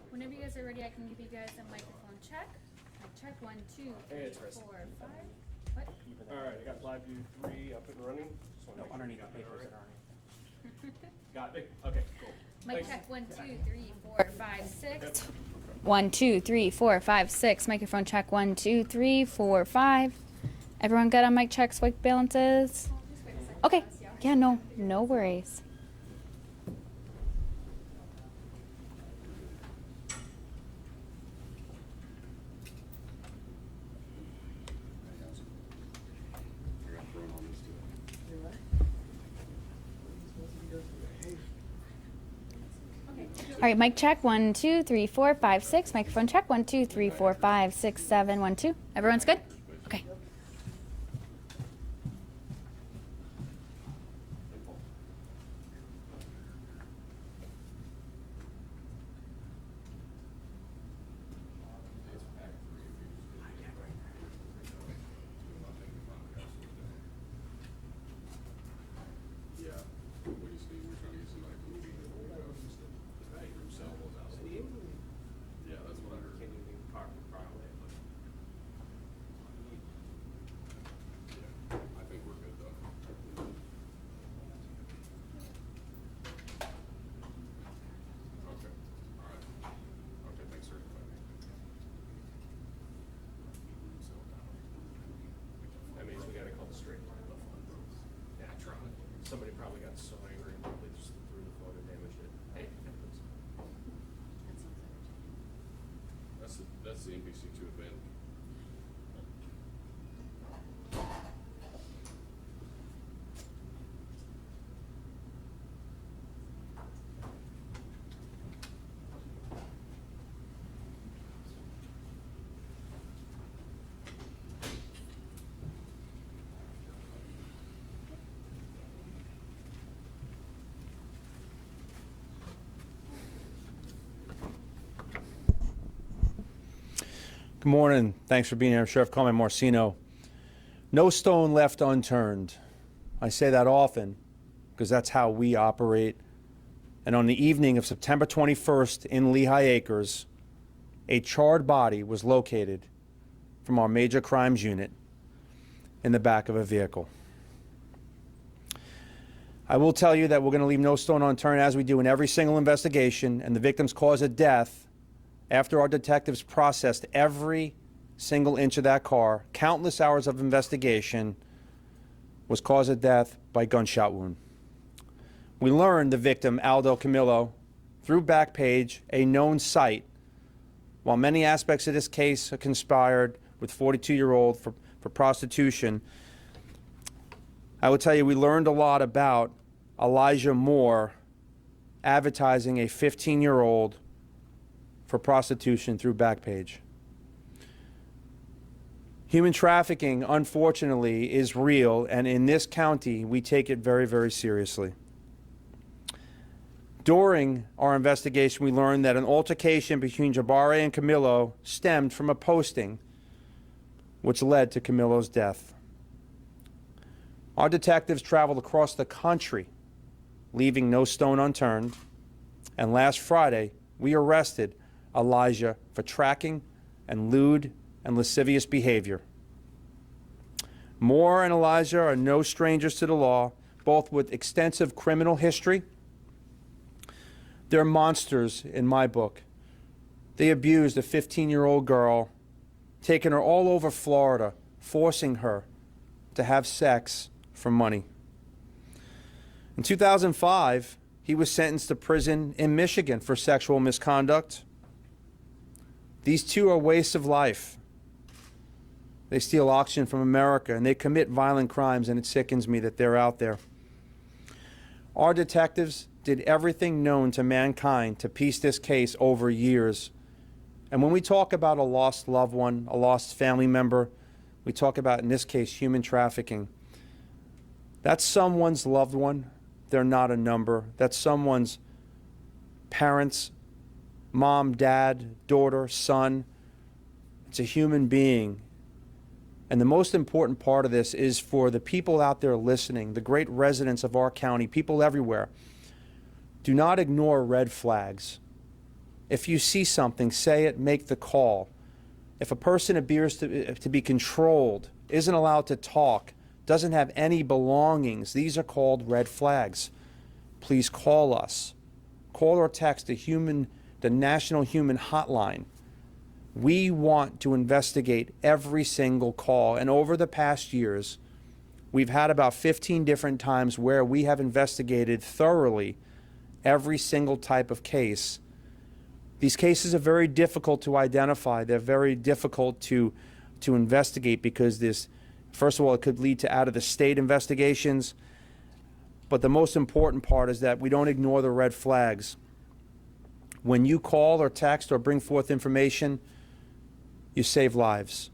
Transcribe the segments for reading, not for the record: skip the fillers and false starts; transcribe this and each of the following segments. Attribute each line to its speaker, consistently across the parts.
Speaker 1: Whenever you guys are ready, I can give you guys a microphone check. Mic check, 1, 2, 3, 4, 5. What?
Speaker 2: All right, I got live view 3 up and running.
Speaker 3: No, underneath the papers that aren't.
Speaker 2: Got it? Okay, cool.
Speaker 1: Mic check, 1, 2, 3, 4, 5, 6. 1, 2, 3, 4, 5, 6. Microphone check, 1, 2, 3, 4, 5. Everyone good on mic checks, white balances? Okay. Yeah, no worries. All right, mic check, 1, 2, 3, 4, 5, 6. Microphone check, 1, 2, 3, 4, 5, 6, 7, 1, 2. Everyone's good? Okay.
Speaker 2: Somebody probably got so angry and probably just threw the phone and damaged it. Hey,
Speaker 4: that's the NBC2 advantage.
Speaker 3: Good morning. Thanks for being here. Sheriff Carmen Marcino. No stone left unturned. I say that often because that's how we operate. And on the evening of September 21st in Lehigh Acres, a charred body was located from our major crimes unit in the back of a vehicle. I will tell you that we're going to leave no stone unturned, as we do in every single investigation, and the victim's cause of death, after our detectives processed every single inch of that car, countless hours of investigation, was cause of death by gunshot wound. We learned the victim, Aldo Camillo, through Backpage, a known site. While many aspects of this case conspired with 42-year-old for prostitution, I will tell you we learned a lot about Elijah Moore advertising a 15-year-old for prostitution through Backpage. Human trafficking, unfortunately, is real, and in this county, we take it very, very seriously. During our investigation, we learned that an altercation between Jabari and Camillo stemmed from a posting which led to Camillo's death. Our detectives traveled across the country, leaving no stone unturned, and last Friday, we arrested Elijah for tracking and lewd and lascivious behavior. Moore and Elijah are no strangers to the law, both with extensive criminal history. They're monsters in my book. They abused a 15-year-old girl, taking her all over Florida, forcing her to have sex for money. In 2005, he was sentenced to prison in Michigan for sexual misconduct. These two are wastes of life. They steal oxygen from America, and they commit violent crimes, and it sickens me that they're out there. Our detectives did everything known to mankind to piece this case over years. And when we talk about a lost loved one, a lost family member, we talk about, in this case, human trafficking. That's someone's loved one. They're not a number. That's someone's parents, mom, dad, daughter, son. It's a human being. And the most important part of this is for the people out there listening, the great residents of our county, people everywhere. Do not ignore red flags. If you see something, say it, make the call. If a person appears to be controlled, isn't allowed to talk, doesn't have any belongings, these are called red flags. Please call us. Call or text the National Human Hotline. We want to investigate every single call. And over the past years, we've had about 15 different times where we have investigated thoroughly every single type of case. These cases are very difficult to identify. They're very difficult to investigate because first of all, it could lead to out-of-the-state investigations. But the most important part is that we don't ignore the red flags. When you call or text or bring forth information, you save lives.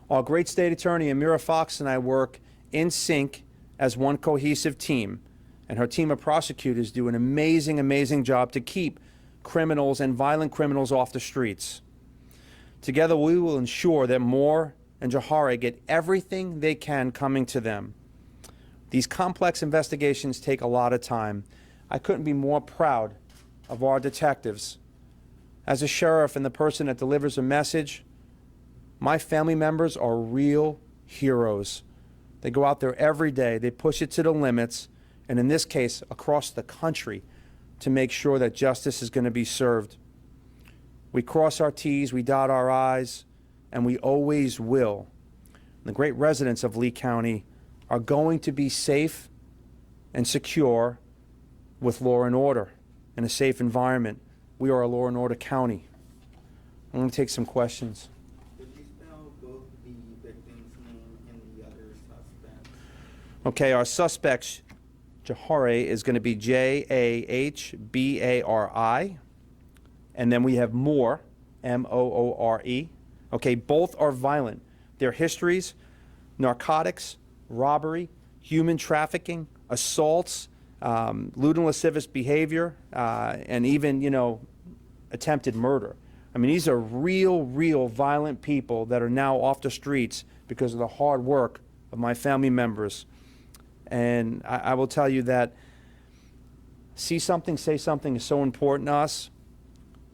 Speaker 3: Our great state attorney, Amira Fox, and I work in sync as one cohesive team. And her team of prosecutors do an amazing, amazing job to keep criminals and violent criminals off the streets. Together, we will ensure that Moore and Jahari get everything they can coming to them. These complex investigations take a lot of time. I couldn't be more proud of our detectives. As a sheriff and the person that delivers a message, my family members are real heroes. They go out there every day, they push it to the limits, and in this case, across the country, to make sure that justice is going to be served. We cross our T's, we dot our I's, and we always will. The great residents of Lee County are going to be safe and secure with law and order in a safe environment. We are a law and order county. I'm going to take some questions.
Speaker 4: Could you spell both the victim's name and the other suspect?
Speaker 3: Okay, our suspects, Jahari, is going to be Jahbari, and then we have Moore, Moore. Okay, both are violent. Their histories: narcotics, robbery, human trafficking, assaults, lewd and lascivious behavior, and even, attempted murder. I mean, these are real violent people that are now off the streets because of the hard work of my family members. And I will tell you that see something, say something is so important to us.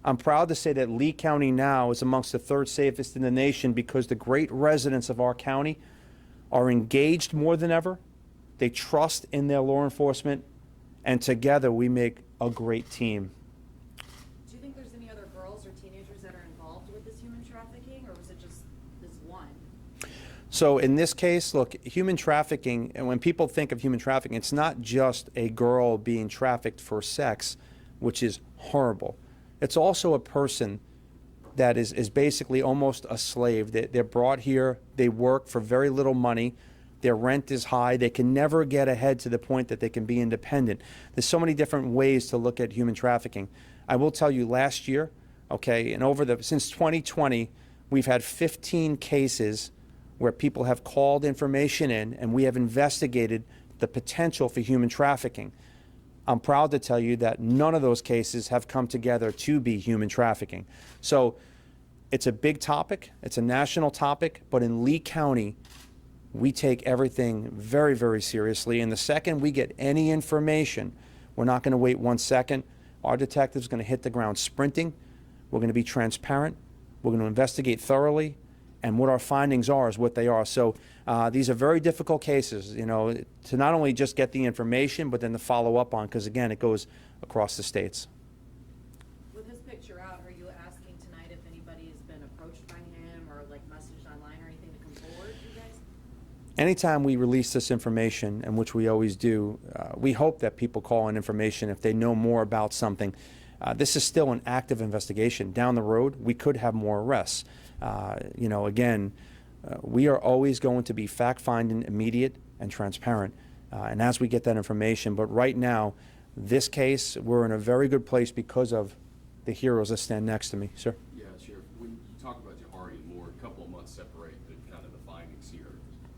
Speaker 3: I'm proud to say that Lee County now is amongst the third safest in the nation because the great residents of our county are engaged more than ever. They trust in their law enforcement, and together we make a great team.
Speaker 5: Do you think there's any other girls or teenagers that are involved with this human trafficking, or was it just this one?
Speaker 3: So in this case, look, human trafficking, and when people think of human trafficking, it's not just a girl being trafficked for sex, which is horrible. It's also a person that is basically almost a slave. They're brought here, they work for very little money, their rent is high, they can never get ahead to the point that they can be independent. There's so many different ways to look at human trafficking. I will tell you, last year, okay, and since 2020, we've had 15 cases where people have called information in and we have investigated the potential for human trafficking. I'm proud to tell you that none of those cases have come together to be human trafficking. So it's a big topic, it's a national topic, but in Lee County, we take everything very, very seriously. And the second we get any information, we're not going to wait 1 second. Our detective's going to hit the ground sprinting. We're going to be transparent. We're going to investigate thoroughly. And what our findings are is what they are. So these are very difficult cases, to not only just get the information, but then to follow up on, because again, it goes across the states.
Speaker 5: With his picture out, are you asking tonight if anybody has been approached by him or messaged online or anything to come forward, you guys?
Speaker 3: Anytime we release this information, and which we always do, we hope that people call in information if they know more about something. This is still an active investigation. Down the road, we could have more arrests. We are always going to be fact-finding, immediate, and transparent. And as we get that information, but right now, this case, we're in a very good place because of the heroes that stand next to me. Sir?
Speaker 6: Yeah, Sheriff, when you talk about Jahari and Moore, a couple of months separate the kind of the findings here.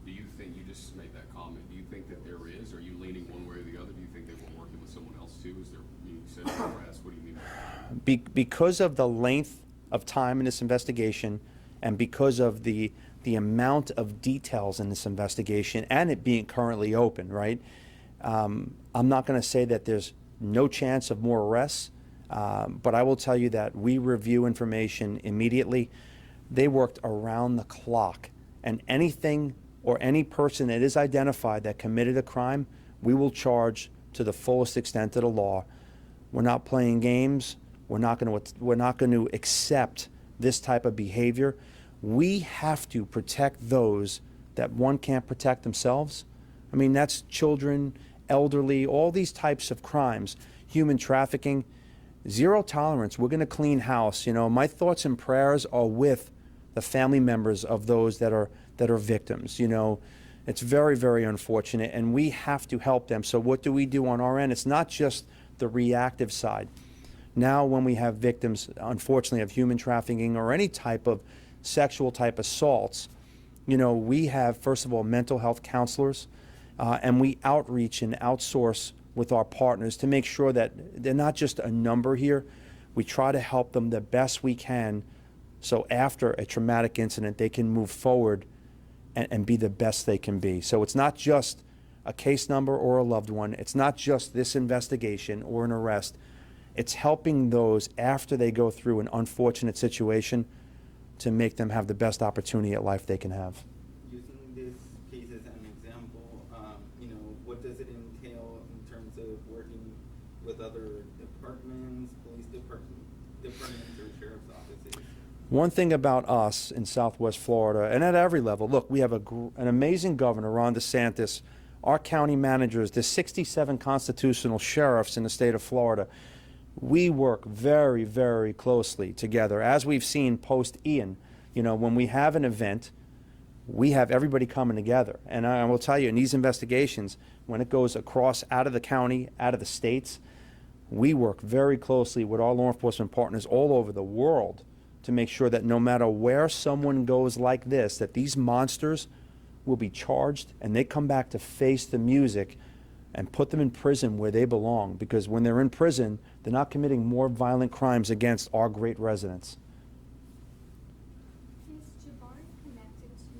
Speaker 6: Do you think, you just made that comment, do you think that there is, are you leaning one way or the other? Do you think they were working with someone else too? Is there, you said arrest, what do you mean by that?
Speaker 3: Because of the length of time in this investigation, and because of the amount of details in this investigation, and it being currently open, right? I'm not going to say that there's no chance of more arrests. But I will tell you that we review information immediately. They worked around the clock, and anything or any person that is identified that committed a crime, we will charge to the fullest extent of the law. We're not playing games. We're not going to accept this type of behavior. We have to protect those that one can't protect themselves. I mean, that's children, elderly, all these types of crimes, human trafficking. Zero tolerance. We're going to clean house. You know, my thoughts and prayers are with the family members of those that are victims. You know, it's very, very unfortunate, and we have to help them. So what do we do on our end? It's not just the reactive side. Now, when we have victims, unfortunately, of human trafficking or any type of sexual type assaults, you know, we have, first of all, mental health counselors, and we outreach and outsource with our partners to make sure that they're not just a number here. We try to help them the best we can, so after a traumatic incident, they can move forward and be the best they can be. So it's not just a case number or a loved one. It's not just this investigation or an arrest. It's helping those after they go through an unfortunate situation to make them have the best opportunity at life they can have.
Speaker 4: Using this case as an example, you know, what does it entail in terms of working with other departments, police departments or sheriff's offices?
Speaker 3: One thing about us in Southwest Florida, and at every level, look, we have an amazing governor, Ron DeSantis, our county managers, there's 67 constitutional sheriffs in the state of Florida. We work very, very closely together. As we've seen post-Ian, you know, when we have an event, we have everybody coming together. And I will tell you, in these investigations, when it goes across out of the county, out of the states, we work very closely with our law enforcement partners all over the world to make sure that no matter where someone goes like this, that these monsters will be charged and they come back to face the music and put them in prison where they belong. Because when they're in prison, they're not committing more violent crimes against our great residents.
Speaker 7: Is Jabari connected to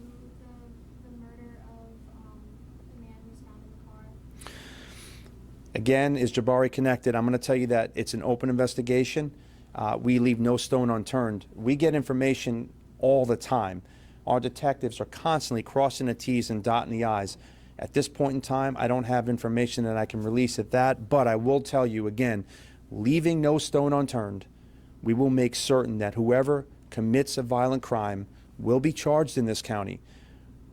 Speaker 7: the murder of the man who's found in the car?
Speaker 3: Again, is Jabari connected? I'm going to tell you that it's an open investigation. We leave no stone unturned. We get information all the time. Our detectives are constantly crossing the T's and dotting the I's. At this point in time, I don't have information that I can release at that, but I will tell you again, leaving no stone unturned, we will make certain that whoever commits a violent crime will be charged in this county.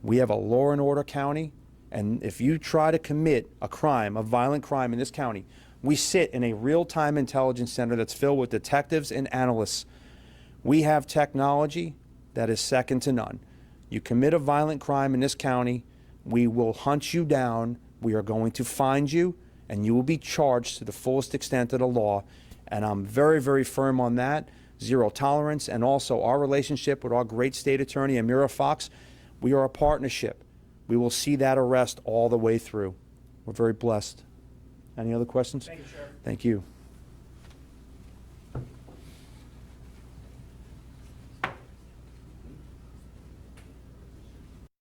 Speaker 3: We have a law and order county, and if you try to commit a crime, a violent crime in this county, we sit in a real-time intelligence center that's filled with detectives and analysts. We have technology that is second to none. You commit a violent crime in this county, we will hunt you down, we are going to find you, and you will be charged to the fullest extent of the law. And I'm very, very firm on that. Zero tolerance, and also our relationship with our great state attorney, Amira Fox, we are a partnership. We will see that arrest all the way through. We're very blessed. Any other questions?
Speaker 2: Thank you, Sheriff.
Speaker 3: Thank you.